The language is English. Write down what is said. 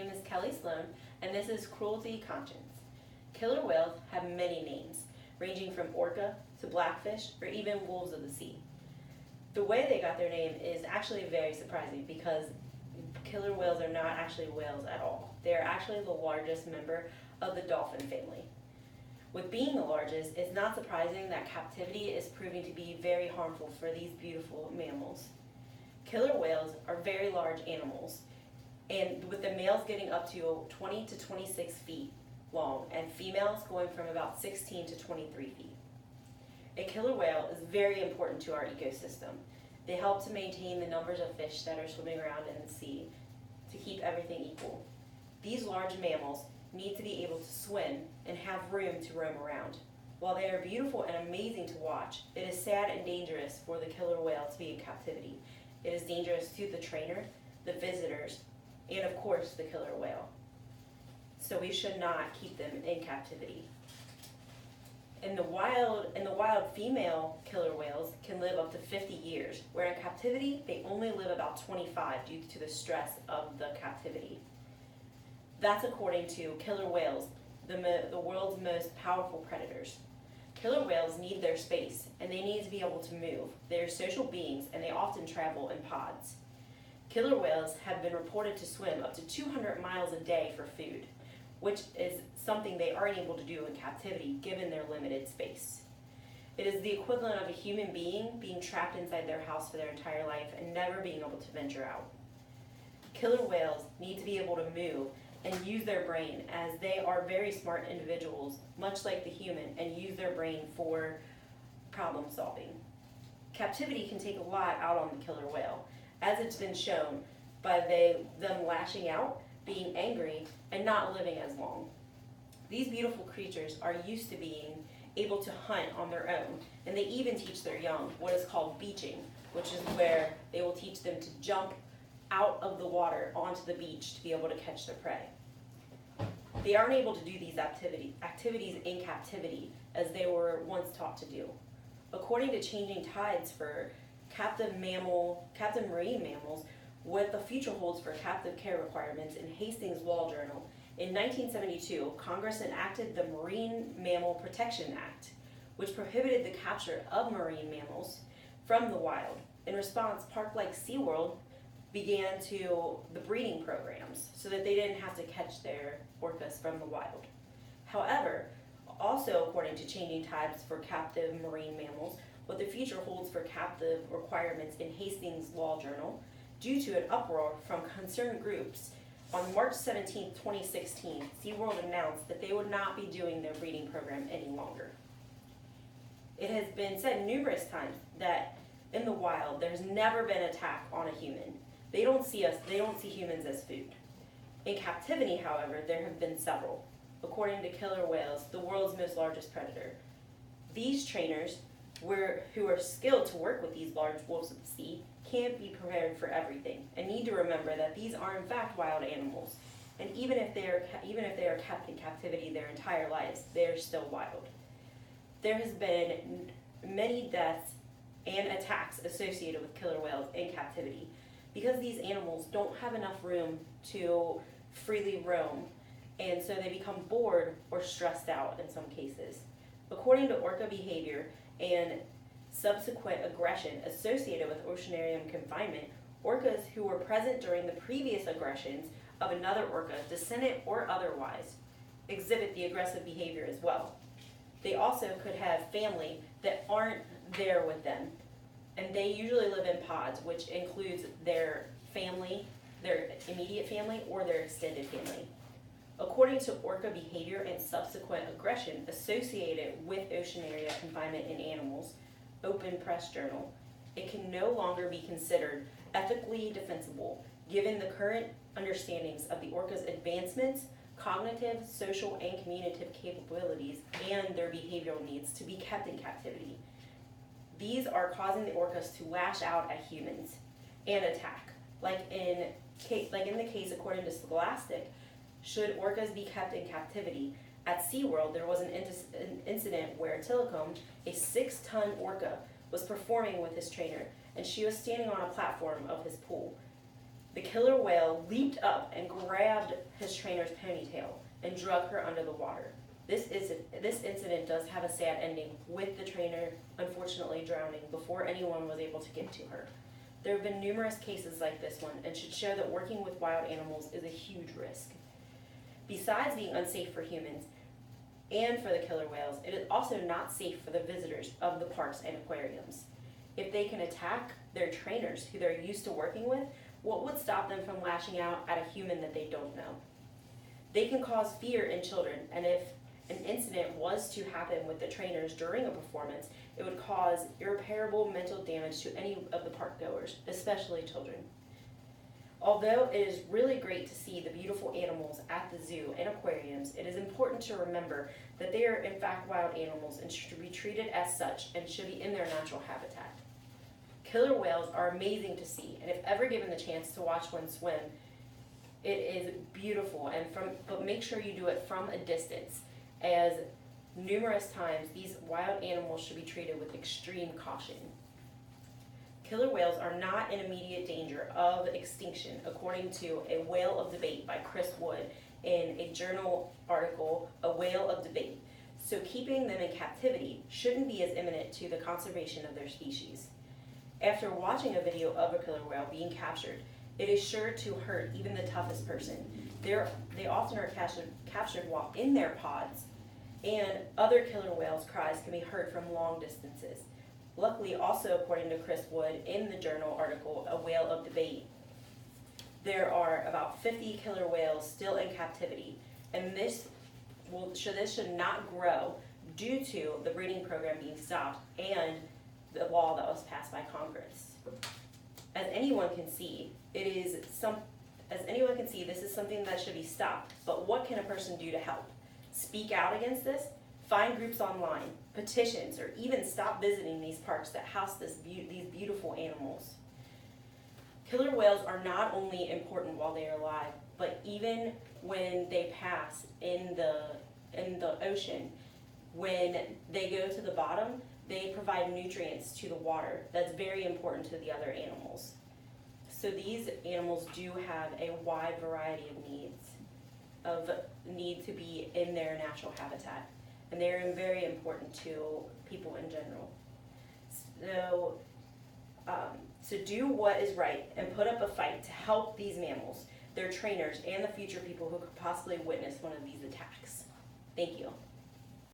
name is Kelly Sloan, and this is Cruelty Conscience. Killer whales have many names, ranging from orca to blackfish or even wolves of the sea. The way they got their name is actually very surprising because killer whales are not actually whales at all. They are actually the largest member of the dolphin family. With being the largest, it's not surprising that captivity is proving to be very harmful for these beautiful mammals. Killer whales are very large animals, and with the males getting up to 20 to 26 feet long, and females going from about 16 to 23 feet. A killer whale is very important to our ecosystem. They help to maintain the numbers of fish that are swimming around in the sea to keep everything equal. These large mammals need to be able to swim and have room to roam around. While they are beautiful and amazing to watch, it is sad and dangerous for the killer whale to be in captivity. It is dangerous to the trainer, the visitors, and of course the killer whale. So we should not keep them in captivity. In the wild, female killer whales can live up to 50 years, where in captivity they only live about 25 due to the stress of the captivity. That's according to killer whales, the world's most powerful predators. Killer whales need their space, and they need to be able to move. They are social beings, and they often travel in pods. Killer whales have been reported to swim up to 200 miles a day for food, which is something they aren't able to do in captivity given their limited space. It is the equivalent of a human being trapped inside their house for their entire life and never being able to venture out. Killer whales need to be able to move and use their brain, as they are very smart individuals, much like the human, and use their brain for problem solving. Captivity can take a lot out on the killer whale, as it's been shown by them lashing out, being angry, and not living as long. These beautiful creatures are used to being able to hunt on their own, and they even teach their young what is called beaching, which is where they will teach them to jump out of the water onto the beach to be able to catch their prey. They aren't able to do these activities in captivity as they were once taught to do. According to changing tides for captive marine mammals, what the future holds for captive care requirements in Hastings Law Journal, in 1972, Congress enacted the Marine Mammal Protection Act, which prohibited the capture of marine mammals from the wild. In response, parks like SeaWorld began the breeding programs so that they didn't have to catch their orcas from the wild. However, also according to changing tides for captive marine mammals, what the future holds for captive requirements in Hastings Law Journal, due to an uproar from concerned groups, on March 17, 2016, SeaWorld announced that they would not be doing their breeding program any longer. It has been said numerous times that in the wild, there's never been an attack on a human. They don't see humans as food. In captivity, however, there have been several. According to killer whales, the world's most largest predator. These trainers, who are skilled to work with these large wolves of the sea, can't be prepared for everything, and need to remember that these are in fact wild animals. And even if they are kept in captivity their entire lives, they are still wild. There has been many deaths and attacks associated with killer whales in captivity, because these animals don't have enough room to freely roam, and so they become bored or stressed out in some cases. According to orca behavior and subsequent aggression associated with oceanarium confinement, orcas who were present during the previous aggressions of another orca, descendant or otherwise, exhibit the aggressive behavior as well. They also could have family that aren't there with them, and they usually live in pods, which includes their family, their immediate family, or their extended family. According to orca behavior and subsequent aggression associated with oceanaria confinement in animals, Open Press Journal, it can no longer be considered ethically defensible given the current understandings of the orca's advancements, cognitive, social, and communicative capabilities, and their behavioral needs to be kept in captivity. These are causing the orcas to lash out at humans and attack. Like in the case according to Scholastic, should orcas be kept in captivity, at SeaWorld there was an incident where Tilikum, a 6-ton orca, was performing with his trainer, and she was standing on a platform of his pool. The killer whale leaped up and grabbed his trainer's ponytail and drug her under the water. This incident does have a sad ending, with the trainer unfortunately drowning before anyone was able to get to her. There have been numerous cases like this one, and should show that working with wild animals is a huge risk. Besides being unsafe for humans and for the killer whales, it is also not safe for the visitors of the parks and aquariums. If they can attack their trainers, who they're used to working with, what would stop them from lashing out at a human that they don't know? They can cause fear in children, and if an incident was to happen with the trainers during a performance, it would cause irreparable mental damage to any of the park goers, especially children. Although it is really great to see the beautiful animals at the zoo and aquariums, it is important to remember that they are in fact wild animals and should be treated as such and should be in their natural habitat. Killer whales are amazing to see, and if ever given the chance to watch one swim, it is beautiful, but make sure you do it from a distance, as numerous times these wild animals should be treated with extreme caution. Killer whales are not in immediate danger of extinction, according to A Whale of Debate by Chris Wood in a journal article, A Whale of Debate. So keeping them in captivity shouldn't be as imminent to the conservation of their species. After watching a video of a killer whale being captured, it is sure to hurt even the toughest person. They often are captured while in their pods, and other killer whales' cries can be heard from long distances. Luckily, also according to Chris Wood in the journal article, A Whale of Debate, there are about 50 killer whales still in captivity, and this should not grow due to the breeding program being stopped and the law that was passed by Congress. As anyone can see, this is something that should be stopped, but what can a person do to help? Speak out against this? Find groups online, petitions, or even stop visiting these parks that house these beautiful animals. Killer whales are not only important while they are alive, but even when they pass in the ocean, when they go to the bottom, they provide nutrients to the water. That's very important to the other animals. So these animals do have a wide variety of need to be in their natural habitat, and they're very important to people in general. So do what is right and put up a fight to help these mammals, their trainers, and the future people who could possibly witness one of these attacks. Thank you.